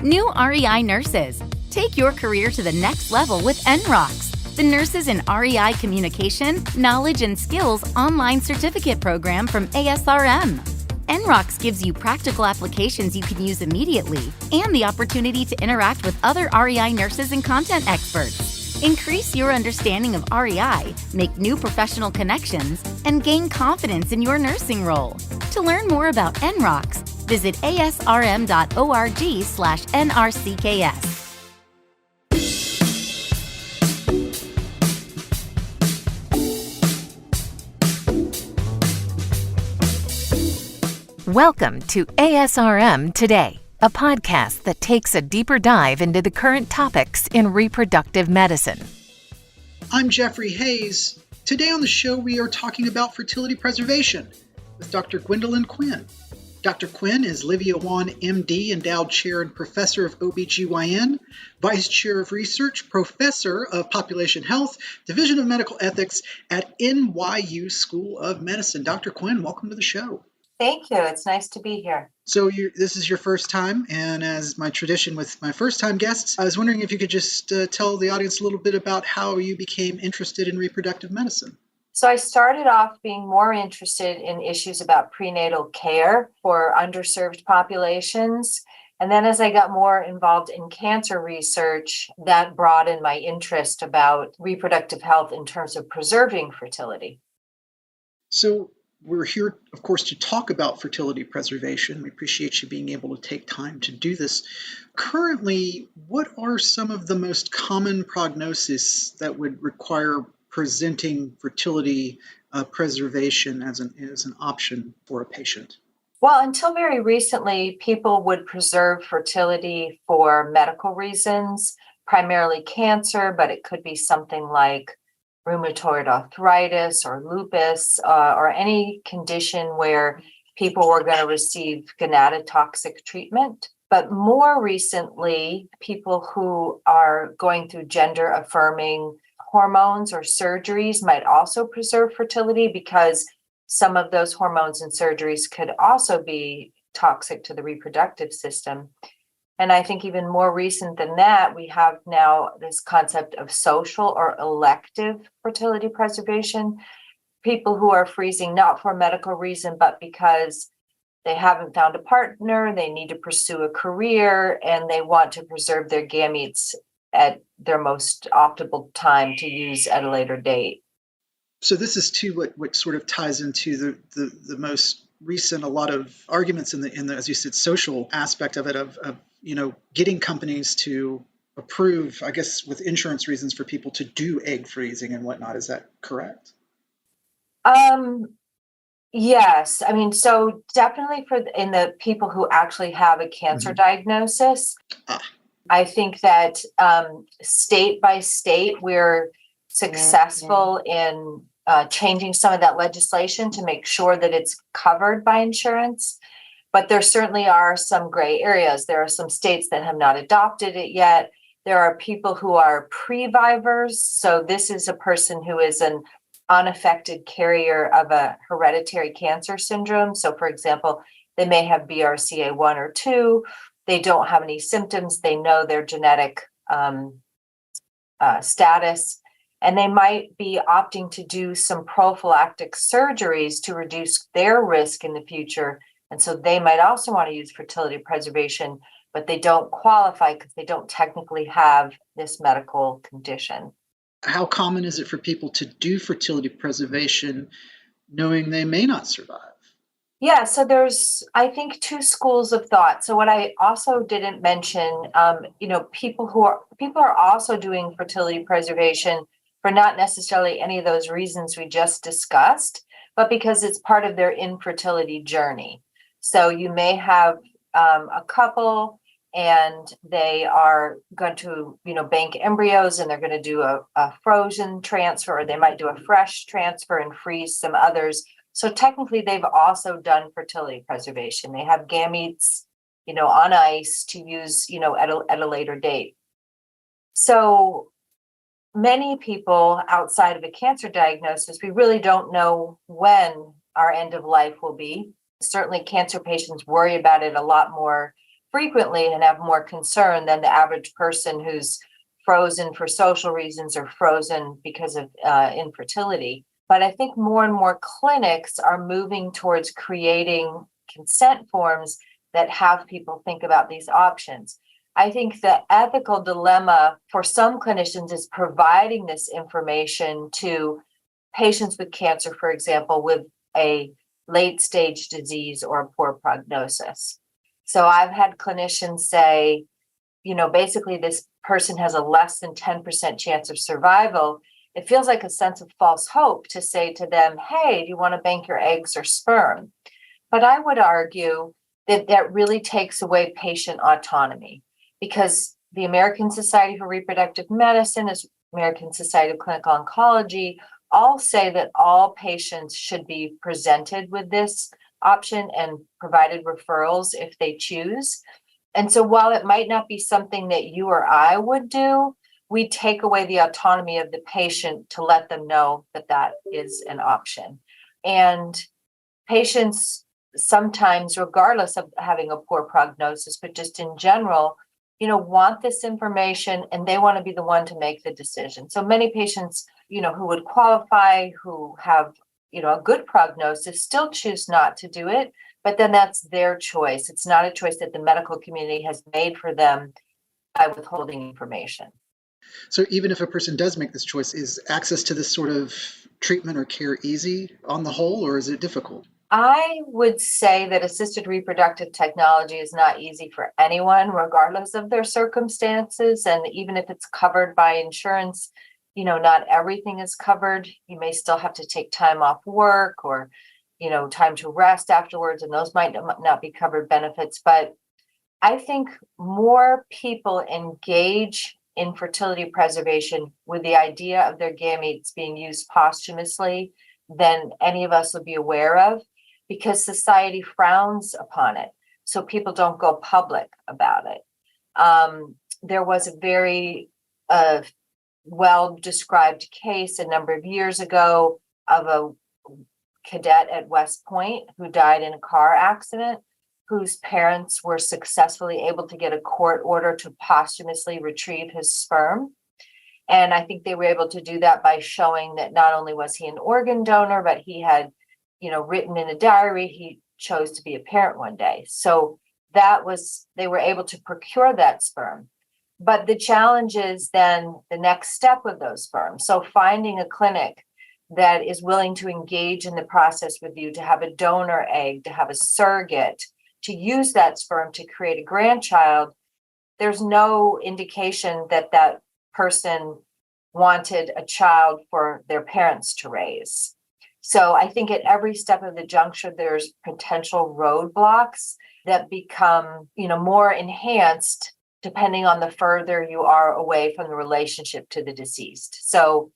New REI nurses. Take your career to the next level with NROCS, the Nurses in REI Communication, Knowledge and Skills online certificate program from ASRM. NROCS gives you practical applications you can use immediately and the opportunity to interact with other REI nurses and content experts. Increase your understanding of REI, make new professional connections, and gain confidence in your nursing role. To learn more about NROCS, visit asrm.org/nrcks. Welcome to ASRM Today, a podcast that takes a deeper dive into the current topics in reproductive medicine. I'm Jeffrey Hayes. Today on the show, we are talking about fertility preservation with Dr. Gwendolyn Quinn. Dr. Quinn is Livia Wan, MD, Endowed Chair and Professor of OBGYN, Vice Chair of Research, Professor of Population Health, Division of Medical Ethics at NYU School of Medicine. Dr. Quinn, welcome to the show. Thank you. It's nice to be here. So this is your first time, and as my tradition with my first-time guests, I was wondering if you could just tell the audience a little bit about how you became interested in reproductive medicine. So I started off being more interested in issues about prenatal care for underserved populations. And then as I got more involved in cancer research, that broadened my interest about reproductive health in terms of preserving fertility. So we're here, of course, to talk about fertility preservation. We appreciate you being able to take time to do this. Currently, what are some of the most common prognoses that would require presenting fertility preservation as an option for a patient? Well, until very recently, people would preserve fertility for medical reasons, primarily cancer, but it could be something like rheumatoid arthritis or lupus or any condition where people were going to receive gonatotoxic treatment. But more recently, people who are going through gender-affirming hormones or surgeries might also preserve fertility because some of those hormones and surgeries could also be toxic to the reproductive system. And I think even more recent than that, we have now this concept of social or elective fertility preservation. People who are freezing not for a medical reason, but because they haven't found a partner, they need to pursue a career, and they want to preserve their gametes at their most optimal time to use at a later date. So this is too what sort of ties into the most recent, a lot of arguments in the as you said, social aspect of it, of getting companies to approve, I guess, with insurance reasons for people to do egg freezing and whatnot. Is that correct? Yes. I mean, so definitely in the people who actually have a cancer diagnosis, I think that state by state, we're successful in changing some of that legislation to make sure that it's covered by insurance. But there certainly are some gray areas. There are some states that have not adopted it yet. There are people who are previvors. So this is a person who is an unaffected carrier of a hereditary cancer syndrome. So for example, they may have BRCA1 or 2. They don't have any symptoms. They know their genetic status. And they might be opting to do some prophylactic surgeries to reduce their risk in the future. And so they might also want to use fertility preservation, but they don't qualify because they don't technically have this medical condition. How common is it for people to do fertility preservation knowing they may not survive? Yeah, so there's, I think, two schools of thought. So what I also didn't mention, people are also doing fertility preservation for not necessarily any of those reasons we just discussed, but because it's part of their infertility journey. So you may have a couple and they are going to, bank embryos and they're going to do a frozen transfer, or they might do a fresh transfer and freeze some others. So technically they've also done fertility preservation. They have gametes, on ice to use, at a later date. So many people outside of a cancer diagnosis, we really don't know when our end of life will be. Certainly cancer patients worry about it a lot more frequently and have more concern than the average person who's frozen for social reasons or frozen because of infertility. But I think more and more clinics are moving towards creating consent forms that have people think about these options. I think the ethical dilemma for some clinicians is providing this information to patients with cancer, for example, with a late stage disease or a poor prognosis. So I've had clinicians say, basically this person has a less than 10% chance of survival. It feels like a sense of false hope to say to them, hey, do you want to bank your eggs or sperm? But I would argue that that really takes away patient autonomy, because the American Society for Reproductive Medicine, as American Society of Clinical Oncology, all say that all patients should be presented with this option and provided referrals if they choose. And so while it might not be something that you or I would do, we take away the autonomy of the patient to let them know that that is an option. And patients sometimes, regardless of having a poor prognosis, but just in general, want this information and they want to be the one to make the decision. So many patients, who would qualify, who have, a good prognosis, still choose not to do it, but then that's their choice. It's not a choice that the medical community has made for them by withholding information. So even if a person does make this choice, is access to this sort of treatment or care easy on the whole, or is it difficult? I would say that assisted reproductive technology is not easy for anyone, regardless of their circumstances. And even if it's covered by insurance, not everything is covered. You may still have to take time off work or, time to rest afterwards, and those might not be covered benefits. But I think more people engage in fertility preservation with the idea of their gametes being used posthumously than any of us would be aware of, because society frowns upon it. So people don't go public about it. There was a very well-described case a number of years ago of a cadet at West Point who died in a car accident, whose parents were successfully able to get a court order to posthumously retrieve his sperm. And I think they were able to do that by showing that not only was he an organ donor, but he had, written in a diary he chose to be a parent one day. So they were able to procure that sperm. But the challenge is then the next step with those sperm. So finding a clinic that is willing to engage in the process with you, to have a donor egg, to have a surrogate, to use that sperm to create a grandchild, there's no indication that that person wanted a child for their parents to raise. So I think at every step of the juncture, there's potential roadblocks that become, more enhanced depending on the further you are away from the relationship to the deceased. So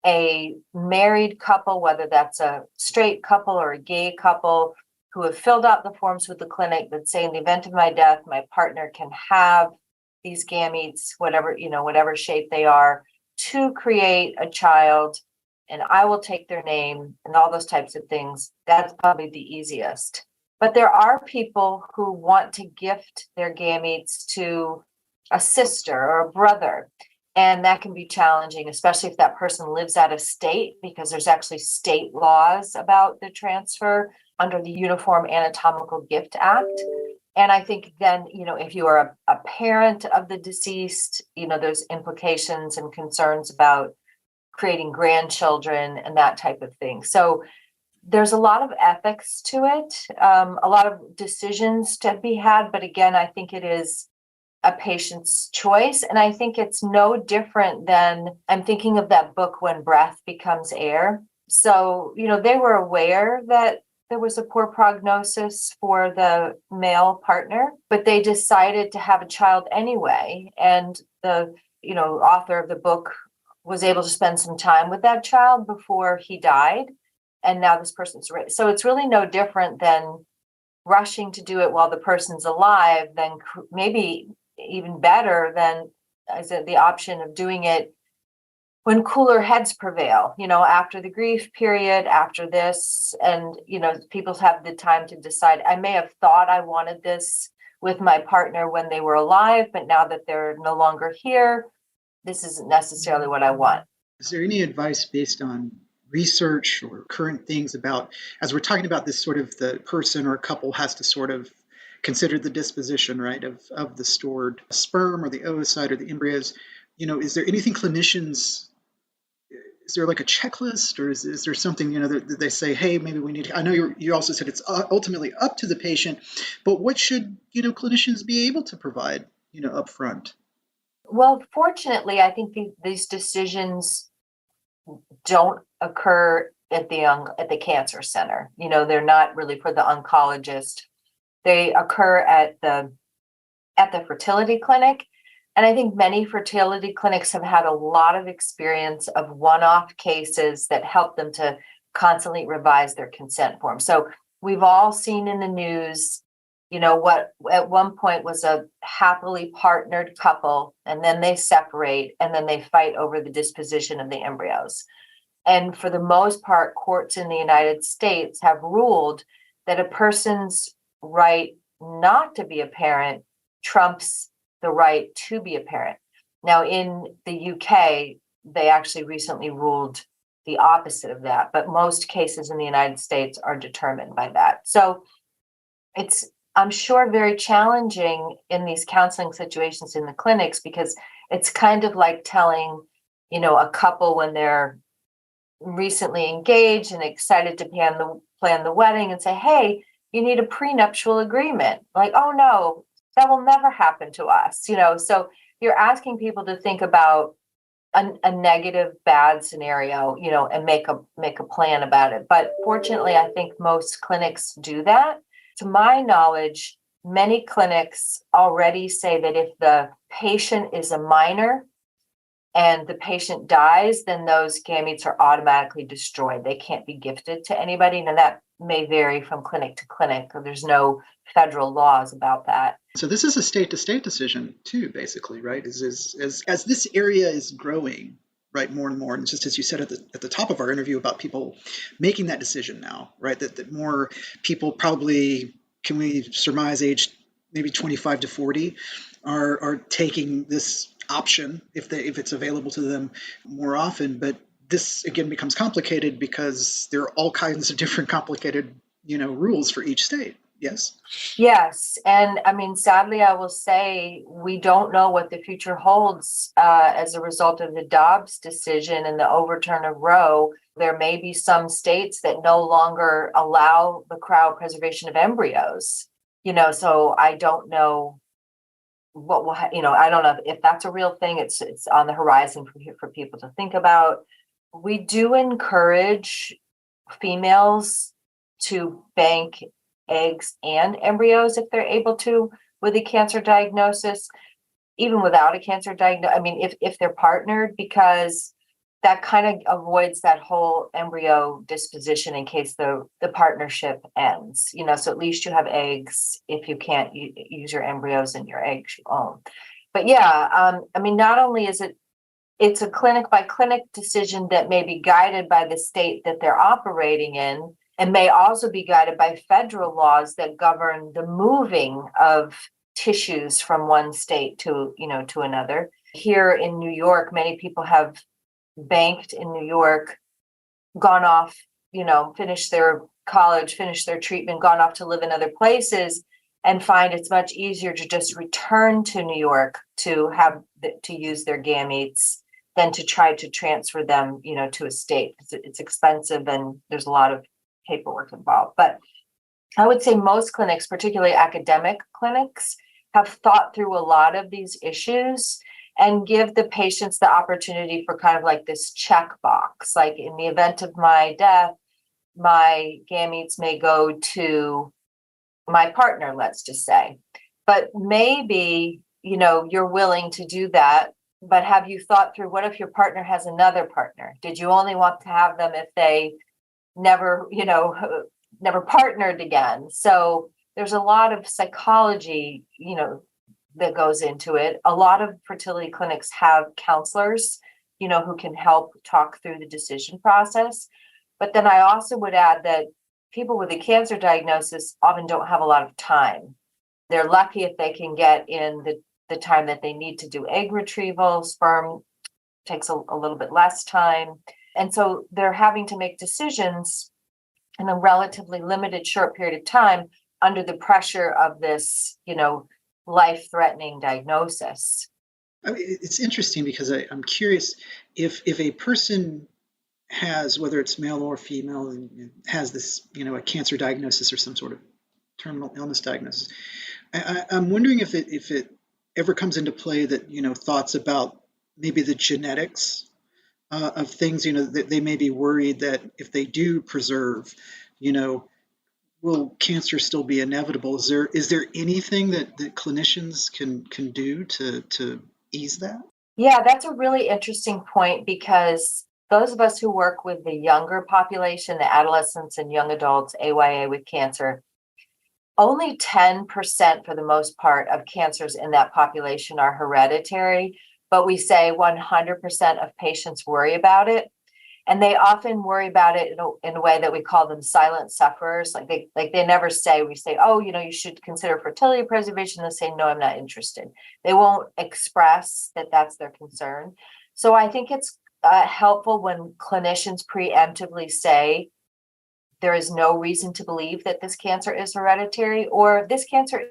a married couple, whether that's a straight couple or a gay couple, who have filled out the forms with the clinic that say, in the event of my death, my partner can have these gametes, whatever shape they are, to create a child, and I will take their name and all those types of things. That's probably the easiest. But there are people who want to gift their gametes to a sister or a brother. And that can be challenging, especially if that person lives out of state, because there's actually state laws about the transfer under the Uniform Anatomical Gift Act. And I think then, if you are a parent of the deceased, there's implications and concerns about creating grandchildren and that type of thing. So there's a lot of ethics to it, a lot of decisions to be had. But again, I think it is a patient's choice. And I think it's no different than, I'm thinking of that book, When Breath Becomes Air. So, they were aware that there was a poor prognosis for the male partner, but they decided to have a child anyway. And the, author of the book was able to spend some time with that child before he died. And now this person's raised. So it's really no different than rushing to do it while the person's alive, then maybe even better than the option of doing it when cooler heads prevail, after the grief period, after this, and, people have the time to decide. I may have thought I wanted this with my partner when they were alive, but now that they're no longer here, this isn't necessarily what I want. Is there any advice based on research or current things about, as we're talking about this sort of the person or couple has to sort of consider the disposition, right, of the stored sperm or the oocyte or the embryos, is there anything clinicians, is there like a checklist, or is there something, that they say, hey, maybe we need, I know you also said it's ultimately up to the patient, but what should, clinicians be able to provide, up front? Well, fortunately, I think these decisions don't occur at the cancer center. They're not really for the oncologist. They occur at the fertility clinic. And I think many fertility clinics have had a lot of experience of one-off cases that help them to constantly revise their consent form. So we've all seen in the news, what at one point was a happily partnered couple, and then they separate, and then they fight over the disposition of the embryos. And for the most part, courts in the United States have ruled that a person's right not to be a parent trumps the right to be a parent. Now, in the UK, they actually recently ruled the opposite of that, but most cases in the United States are determined by that. So it's, I'm sure, very challenging in these counseling situations in the clinics, because it's kind of like telling, a couple when they're recently engaged and excited to plan the wedding and say, hey, you need a prenuptial agreement. Like, oh no, that will never happen to us. So you're asking people to think about a negative, bad scenario, and make a plan about it. But fortunately, I think most clinics do that. To my knowledge, many clinics already say that if the patient is a minor and the patient dies, then those gametes are automatically destroyed. They can't be gifted to anybody. Now, that may vary from clinic to clinic. There's no federal laws about that. So this is a state-to-state decision too, basically, right? As this area is growing, right, more and more, and just as you said at the top of our interview about people making that decision now, right, that more people probably, can we surmise, age maybe 25 to 40, are taking this option if it's available to them more often. But this again becomes complicated because there are all kinds of different complicated, rules for each state. Yes. Yes. And I mean, sadly, I will say we don't know what the future holds as a result of the Dobbs decision and the overturn of Roe. There may be some states that no longer allow the cryopreservation of embryos, so I don't know what will, I don't know if that's a real thing. It's on the horizon for people to think about. We do encourage females to bank eggs and embryos if they're able to with a cancer diagnosis, even without a cancer diagnosis. I mean, if they're partnered, because that kind of avoids that whole embryo disposition in case the partnership ends, so at least you have eggs if you can't use your embryos and your eggs you own. But yeah, I mean, not only is it's a clinic by clinic decision that may be guided by the state that they're operating in, and may also be guided by federal laws that govern the moving of tissues from one state to another. Here in New York, many people have banked in New York, gone off, finished their college, finished their treatment, gone off to live in other places, and find it's much easier to just return to New York to use their gametes than to try to transfer them, to a state. It's expensive and there's a lot of paperwork involved. But I would say most clinics, particularly academic clinics, have thought through a lot of these issues and give the patients the opportunity for kind of like this checkbox. Like, in the event of my death, my gametes may go to my partner, let's just say. But maybe, you're willing to do that. But have you thought through, what if your partner has another partner? Did you only want to have them if they never partnered again? So there's a lot of psychology, that goes into it. A lot of fertility clinics have counselors, who can help talk through the decision process. But then I also would add that people with a cancer diagnosis often don't have a lot of time. They're lucky if they can get in the time that they need to do egg retrieval. Sperm takes a little bit less time. And so they're having to make decisions in a relatively limited short period of time under the pressure of this, life-threatening diagnosis. I mean, it's interesting because I'm curious if a person has, whether it's male or female, and has this, a cancer diagnosis or some sort of terminal illness diagnosis. I'm wondering if it ever comes into play that, thoughts about maybe the genetics of things, that they may be worried that if they do preserve, will cancer still be inevitable? Is there anything that clinicians can do to ease that? Yeah, that's a really interesting point, because those of us who work with the younger population, the adolescents and young adults, AYA with cancer, only 10% for the most part of cancers in that population are hereditary, but we say 100% of patients worry about it. And they often worry about it in a way that we call them silent sufferers. Like they never say, we say, oh, you should consider fertility preservation. They say, no, I'm not interested. They won't express that that's their concern. So I think it's helpful when clinicians preemptively say, there is no reason to believe that this cancer is hereditary, or this cancer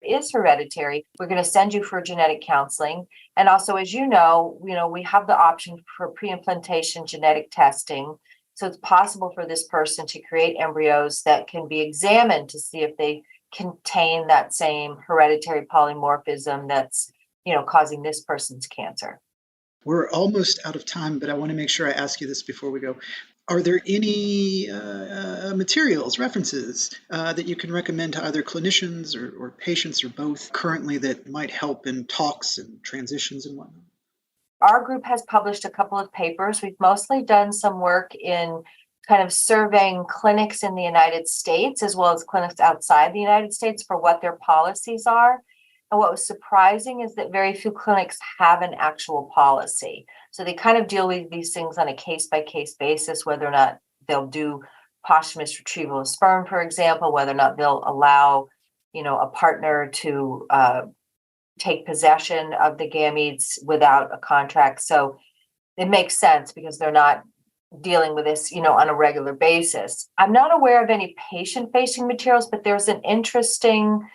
is hereditary. We're going to send you for genetic counseling. And also, as you know, we have the option for pre-implantation genetic testing. So it's possible for this person to create embryos that can be examined to see if they contain that same hereditary polymorphism that's, causing this person's cancer. We're almost out of time, but I want to make sure I ask you this before we go. Are there any materials, references that you can recommend to either clinicians or patients or both currently that might help in talks and transitions and whatnot? Our group has published a couple of papers. We've mostly done some work in kind of surveying clinics in the United States as well as clinics outside the United States for what their policies are. And what was surprising is that very few clinics have an actual policy. So they kind of deal with these things on a case-by-case basis, whether or not they'll do posthumous retrieval of sperm, for example, whether or not they'll allow, a partner to take possession of the gametes without a contract. So it makes sense because they're not dealing with this, on a regular basis. I'm not aware of any patient-facing materials, but there's an interesting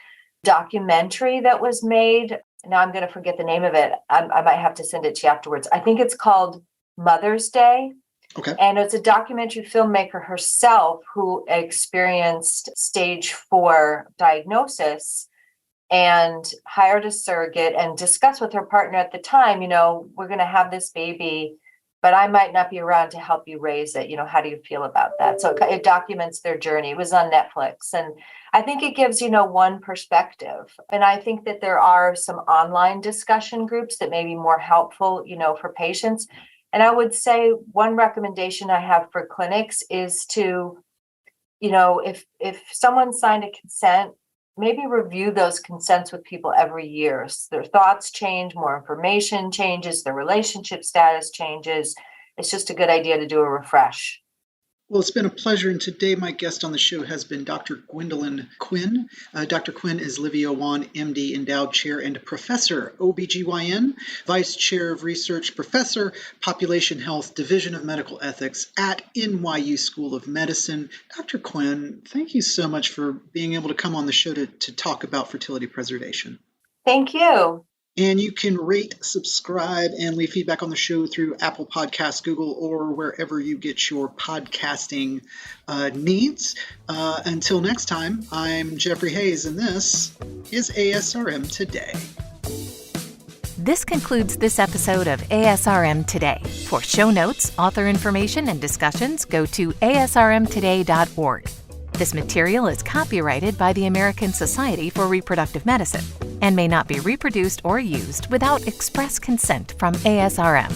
documentary that was made. Now I'm going to forget the name of it. I might have to send it to you afterwards. I think it's called Mother's Day. Okay. And it's a documentary filmmaker herself who experienced stage 4 diagnosis and hired a surrogate and discussed with her partner at the time, we're going to have this baby, but I might not be around to help you raise it. How do you feel about that? So it documents their journey. It was on Netflix. And I think it gives, one perspective. And I think that there are some online discussion groups that may be more helpful, for patients. And I would say one recommendation I have for clinics is to, if someone signed a consent, maybe review those consents with people every year. So their thoughts change, more information changes, their relationship status changes. It's just a good idea to do a refresh. Well, it's been a pleasure, and today my guest on the show has been Dr. Gwendolyn Quinn. Dr. Quinn is Livia Wan, MD, Endowed Chair and Professor, OBGYN, Vice Chair of Research, Professor, Population Health, Division of Medical Ethics at NYU School of Medicine. Dr. Quinn, thank you so much for being able to come on the show to talk about fertility preservation. Thank you. And you can rate, subscribe, and leave feedback on the show through Apple Podcasts, Google, or wherever you get your podcasting needs. Until next time, I'm Jeffrey Hayes, and this is ASRM Today. This concludes this episode of ASRM Today. For show notes, author information, and discussions, go to asrmtoday.org. This material is copyrighted by the American Society for Reproductive Medicine and may not be reproduced or used without express consent from ASRM.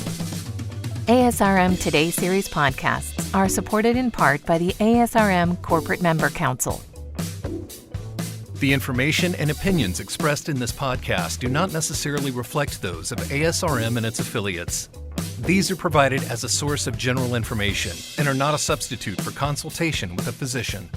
ASRM Today series podcasts are supported in part by the ASRM Corporate Member Council. The information and opinions expressed in this podcast do not necessarily reflect those of ASRM and its affiliates. These are provided as a source of general information and are not a substitute for consultation with a physician.